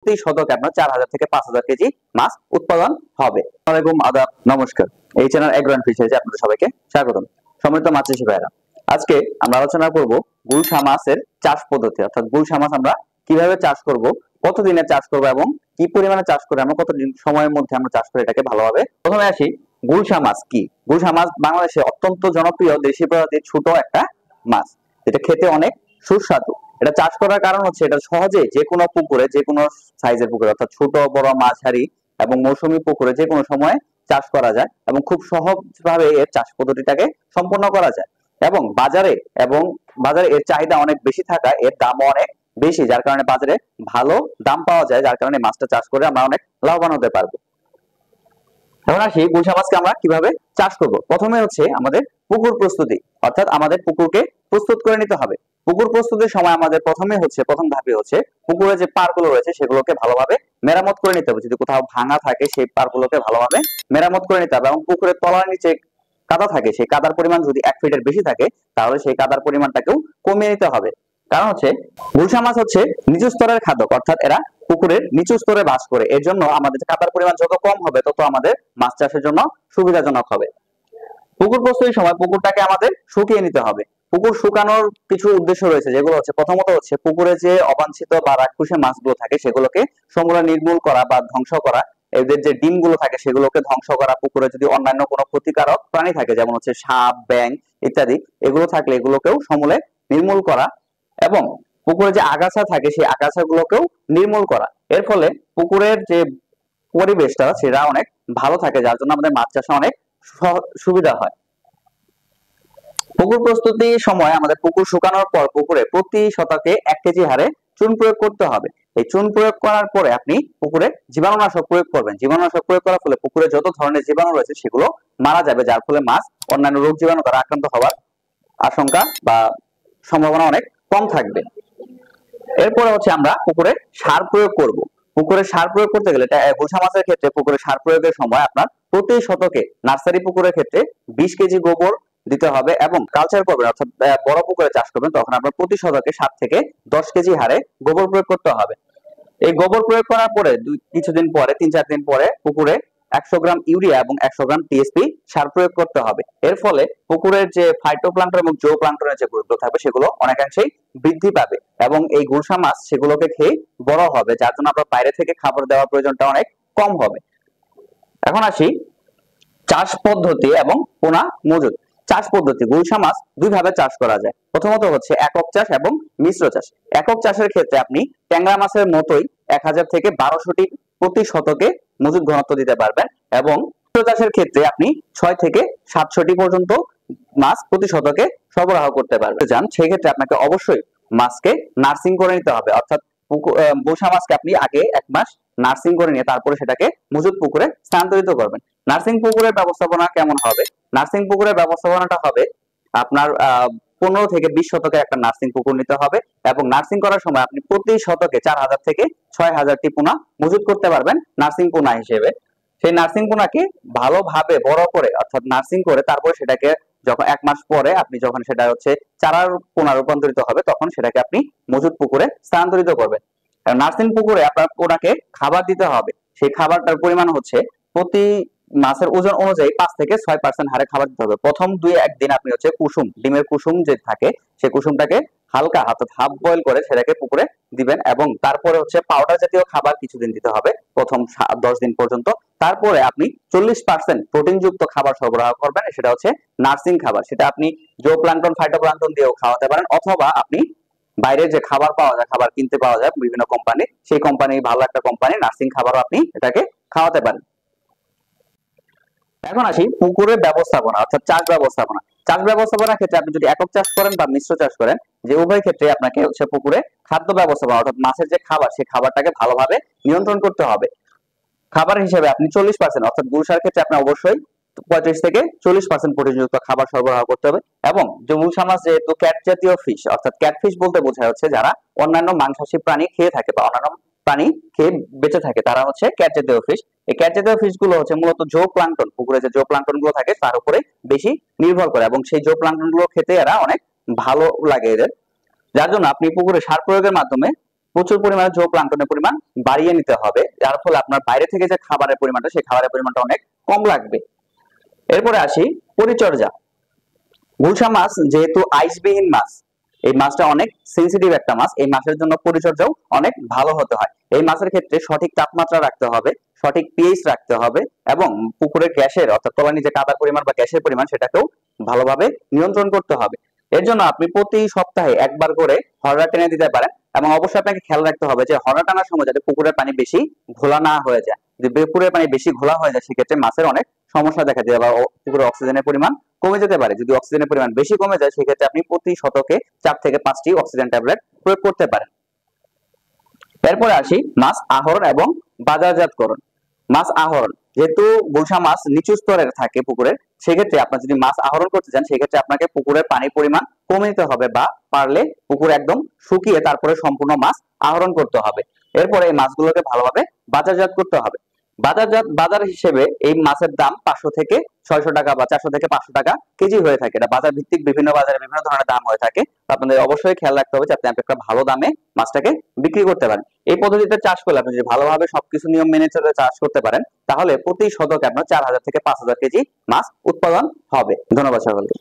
প্রতি শতকে আপনার 4000 থেকে 5000 কেজি মাছ উৎপাদন হবে। আসসালামু আলাইকুম, আদাব, নমস্কার। এই চ্যানেল এগ্রো এন্ড ফিশারিজে আপনাদের সবাইকে স্বাগতম। সম্মানিত মাছ চাষী ভাইরা, আজকে আমরা আলোচনা করব গুলশা মাছের চাষ পদ্ধতি, অর্থাৎ গুলশা মাছ আমরা কিভাবে চাষ করব, কতদিনে চাষ করব এবং কি পরিমাণে চাষ করে আমরা কতদিন সময়ের মধ্যে আমরা চাষ করে এটাকে ভালোভাবে। প্রথমে আসি, গুলশা মাছ কি? গুলশা মাছ বাংলাদেশে অত্যন্ত জনপ্রিয় দেশি প্রজাতির ছোট একটা মাছ, যেটা খেতে অনেক সুস্বাদু। এটা চাষ করার কারণ হচ্ছে এটা সহজে যে কোনো পুকুরে, যে কোনো সাইজের পুকুরে, অর্থাৎ ছোট বড় মাঝারি এবং মৌসুমী পুকুরে যে কোনো সময় চাষ করা যায় এবং খুব সহজভাবে এর চাষ পদ্ধতিটাকে সম্পন্ন করা যায়। এবং বাজারে এর চাহিদা অনেক বেশি থাকায় এর দামও অনেক বেশি, যার কারণে বাজারে ভালো দাম পাওয়া যায়, যার কারণে মাছটা চাষ করে আমরা অনেক লাভবান হতে পারবো। এখন আসি গুলশা মাছকে আমরা কিভাবে চাষ করব। প্রথমে হচ্ছে আমাদের পুকুর প্রস্তুতি, অর্থাৎ আমাদের পুকুরকে প্রস্তুত করে নিতে হবে। পুকুর প্রস্তুতির সময় আমাদের প্রথম ধাপে হচ্ছে পুকুরে যে পাড়গুলো রয়েছে সেগুলোকে ভালোভাবে মেরামত করে নিতে হবে। যদি কোথাও ভাঙা থাকে সেই পাড়গুলোকে ভালোভাবে মেরামত করে নিতে হবে এবং পুকুরের তলার নিচে কাদা থাকে, সেই কাদার পরিমাণ যদি 1 ফিটের বেশি থাকে তাহলে সেই কাদার পরিমাণটাকেও কমিয়ে নিতে হবে। কারণ হচ্ছে গুলশা মাছ হচ্ছে নিচু স্তরের খাদ্য, অর্থাৎ এরা পুকুরের নিচু স্তরে বাস করে। এর জন্য আমাদের কাদার পরিমাণ যত কম হবে তত আমাদের মাছ চাষের জন্য সুবিধাজনক হবে। পুকুর প্রস্তুতির সময় পুকুরটাকে আমাদের শুকিয়ে নিতে হবে। পুকুর শুকানোর কিছু উদ্দেশ্য রয়েছে, যেগুলো হচ্ছে প্রথমত হচ্ছে পুকুরে যে অবাঞ্ছিত বা রাক্ষসে মাছগুলো থাকে সেগুলোকে সম্পূর্ণ নির্মূল করা বা ধ্বংস করা। এদের যে ডিমগুলো থাকে সেগুলোকে ধ্বংস করা। পুকুরে যদি অন্যান্য কোনো ক্ষতিকারক প্রাণী থাকে, যেমন হচ্ছে সাপ, ব্যাঙ ইত্যাদি, এগুলো থাকলে এগুলোকেও সমূলে নির্মূল করা। এবং পুকুরে যে আগাছা থাকে সেই আগাছাগুলোকেও নির্মূল করা। এর ফলে পুকুরের যে পরিবেশটা সেটা অনেক ভালো থাকে, যার জন্য আমাদের মাছ চাষে অনেক সুবিধা হয়। পুকুর প্রস্তুতির সময় আমাদের পুকুর শুকানোর পর পুকুরে প্রতি শতকে 1 কেজি হারে চুন প্রয়োগ করতে হবে। এই চুন প্রয়োগ করার পরে আপনি পুকুরে জীবাণুনাশক প্রয়োগ করবেন। জীবাণুনাশক প্রয়োগ করার ফলে পুকুরে যত ধরনের জীবাণু রয়েছে সেগুলো মারা যাবে, যার ফলে মাছ অন্যান্য রোগ জীবাণু দ্বারা আক্রান্ত হওয়ার আশঙ্কা বা সম্ভাবনা অনেক কম থাকবে। এরপরে হচ্ছে আমরা পুকুরে সার প্রয়োগ করব। পুকুরে সার প্রয়োগ করতে গেলে গুলশা মাছের ক্ষেত্রে পুকুরে সার প্রয়োগের সময় আপনার প্রতি শতকে নার্সারি পুকুরের ক্ষেত্রে 20 কেজি গোবর দিতে হবে এবং কালচার করবেন, অর্থাৎ বড় পুকুরে চাষ করবেন, তখন আপনার প্রতি শতকে 7 থেকে 10 কেজি হারে গোবর প্রয়োগ করতে হবে। এই গোবর প্রয়োগ করার পরে কিছুদিন পরে 3-4 দিন পরে পুকুরে 100 গ্রাম ইউরিয়া এবং 100 গ্রাম টিএসপি সার প্রয়োগ করতে হবে। এর ফলে পুকুরের যে ফাইটোপ্লাঙ্কটন এবং জুওপ্লাঙ্কটনের যে গ্রুপগুলো থাকবে সেগুলো অনেকাংশেই বৃদ্ধি পাবে এবং এই গুলশা মাছ সেগুলোকে খেয়ে বড় হবে, যার জন্য আপনার বাইরে থেকে খাবার দেওয়ার প্রয়োজনটা অনেক কম হবে। এখন আসি চাষ পদ্ধতি এবং পোনা মজুদ। চাষ পদ্ধতি, গুলশা মাছ দুই ভাবে চাষ করা যায়। প্রথমত হচ্ছে একক চাষ এবং মিশ্র চাষ। একক চাষের ক্ষেত্রে আপনি ট্যাংরা মাছের মতোই 1000 থেকে 1200টি প্রতি শতকে মজুদ ঘনত্ব দিতে পারবেন এবং মিশ্র চাষের ক্ষেত্রে আপনি 6 থেকে 700টি পর্যন্ত মাছ প্রতি শতকে সরবরাহ করতে পারবেন। সেই ক্ষেত্রে আপনাকে অবশ্যই মাছকে নার্সিং করে নিতে হবে, অর্থাৎ গুলশা মাছকে আপনি আগে 1 মাস নার্সিং করে নিয়ে তারপরে সেটাকে মজুদ পুকুরে স্থানান্তরিত করবেন। নার্সিং পুকুরের ব্যবস্থাপনা কেমন হবে? নার্সিং পুকুরের ব্যবস্থাপনাটা হবে আপনার 15 থেকে 20 শতকের একটা নার্সিং পুকুর নিতে হবে এবং নার্সিং করার সময় আপনি প্রতি শতকে 4000 থেকে 6000টি পোনা মজুদ করতে পারবেন নার্সিং পোনা হিসেবে। সেই নার্সিং পোনাকে ভালোভাবে বড় করে, অর্থাৎ নার্সিং করে তারপরে সেটাকে যখন 1 মাস পরে আপনি যখন সেটা হচ্ছে চারার পোনা রূপান্তরিত হবে তখন সেটাকে আপনি মজুদ পুকুরে স্থানান্তরিত করবেন। নার্সিং পুকুরে আপনার পোনাকে খাবার দিতে হবে। সেই খাবারটার পরিমাণ হচ্ছে প্রতি মাছের ওজন অনুযায়ী 5 থেকে 6% হারে খাবার দিতে হবে। প্রথম 2-1 দিন আপনি হচ্ছে কুসুম, ডিমের কুসুম যে থাকে সেই কুসুমটাকে হালকা হাফ বয়েল করে সেটাকে পুকুরে দিবেন এবং তারপরে হচ্ছে পাউডার জাতীয় খাবার কিছুদিন দিতে হবে প্রথম 10 দিন পর্যন্ত। তারপরে আপনি 40% প্রোটিনযুক্ত খাবার সরবরাহ করবেন, সেটা হচ্ছে নার্সিং খাবার। সেটা আপনি জুওপ্লাঙ্কটন, ফাইটোপ্লাঙ্কটন দিয়েও খাওয়াতে পারেন অথবা আপনি বাইরে যে খাবার পাওয়া যায়, খাবার কিনতে পাওয়া যায় বিভিন্ন কোম্পানি, সেই কোম্পানি ভালো একটা কোম্পানি নার্সিং খাবারও আপনি এটাকে খাওয়াতে পারেন। এখন আসি পুকুরের ব্যবস্থাপনা, অর্থাৎ চাষ ব্যবস্থাপনা। চাষ ব্যবস্থাপনার ক্ষেত্রে আপনি যদি একক চাষ করেন বা মিশ্র চাষ করেন, যে উভয় ক্ষেত্রে আপনাকে হচ্ছে পুকুরে খাদ্য ব্যবস্থাপনা, অর্থাৎ মাছের যে খাবার সেই খাবারটাকে ভালোভাবে নিয়ন্ত্রণ করতে হবে। খাবার হিসেবে আপনি 40%, অর্থাৎ গুলশার ক্ষেত্রে আপনি অবশ্যই 35 থেকে 40% প্রোটিনযুক্ত খাবার সরবরাহ করতে হবে। এবং যে গুলশা মাছ যেহেতু ক্যাট জাতীয় ফিশ, অর্থাৎ ক্যাটফিশ বলতে বোঝায় হচ্ছে যারা অন্যান্য মাংসাশী প্রাণী খেয়ে থাকে বা অন্যান্য প্রাণী খেয়ে বেঁচে থাকে তারা হচ্ছে ক্যাট জাতীয় ফিশ। এই ক্যাট জাতীয় ফিশ গুলো হচ্ছে মূলত জুওপ্লাঙ্কটন, পুকুরে যে জুওপ্লাঙ্কটন গুলো থাকে তার উপরে বেশি নির্ভর করে এবং সেই জুওপ্লাঙ্কটন গুলো খেতে এরা অনেক ভালো লাগে এদের, যার জন্য আপনি পুকুরে সার প্রয়োগের মাধ্যমে প্রচুর পরিমাণে জোপ্লাঙ্কটনের পরিমাণ বাড়িয়ে নিতে হবে, যার ফলে আপনার বাইরে থেকে যে খাবারের পরিমাণটা, সেই খাবারের পরিমাণটা অনেক কম লাগবে। এরপরে আসি পরিচর্যা। গুলশা মাছ যেহেতু আইসবিহীন মাছ, এই মাছটা অনেক সেনসিটিভ একটা মাছ, এই মাছের জন্য পরিচর্যাও অনেক ভালো হতে হয়। এই মাছের ক্ষেত্রে সঠিক তাপমাত্রা রাখতে হবে, সঠিক পিএইচ রাখতে হবে, এবং পুকুরের গ্যাসের অর্থাৎ তলানি যে কাদার পরিমাণ বা গ্যাসের পরিমাণ সেটাকেও ভালোভাবে নিয়ন্ত্রণ করতে হবে। এর জন্য আপনি প্রতি সপ্তাহে একবার করে হররা টেনে দিতে পারেন, এবং অবশ্যই আপনাকে খেয়াল রাখতে হবে যে হররা টানার সময় যাতে পুকুরের পানি বেশি ঘোলা না হয়ে যায়। যদি পুকুরের পানি বেশি ঘোলা হয়ে যায় সেক্ষেত্রে মাছের অনেক সমস্যা দেখা যায়, বা পুকুরে অক্সিজেনের পরিমাণ কমে যেতে পারে। যদি অক্সিজেনের পরিমাণ বেশি কমে যায় সেক্ষেত্রে আপনি প্রতি শতকে 4 থেকে 5টি অক্সিজেন ট্যাবলেট প্রয়োগ করতে পারেন। এরপরে আসি মাছ আহরণ এবং বাজারজাতকরণ। মাছ আহরণ, যেহেতু গুলশা মাছ নিচু স্তরের থাকে পুকুরের, সেক্ষেত্রে আপনার যদি মাছ আহরণ করতে চান সেক্ষেত্রে আপনাকে পুকুরের পানির পরিমাণ কমে নিতে হবে, বা পারলে পুকুর একদম শুকিয়ে তারপরে সম্পূর্ণ মাছ আহরণ করতে হবে। এরপরে এই মাছগুলোকে ভালোভাবে বাজারজাত করতে হবে। বাজার হিসেবে এই মাছের দাম 500 থেকে 600 টাকা বা 400 থেকে 500 টাকা কেজি হয়ে থাকে। এটা বাজার ভিত্তিক, বিভিন্ন বাজারে বিভিন্ন ধরনের দাম হয়ে থাকে। আপনাদের অবশ্যই খেয়াল রাখতে হবে যাতে আপনি একটা ভালো দামে মাছটাকে বিক্রি করতে পারেন। এই পদ্ধতিতে চাষ করলে আপনি যদি ভালোভাবে সবকিছু নিয়ম মেনে চলে চাষ করতে পারেন তাহলে প্রতি শতকে আপনার 4000 থেকে 5000 কেজি মাছ উৎপাদন হবে। ধন্যবাদ সকলকে।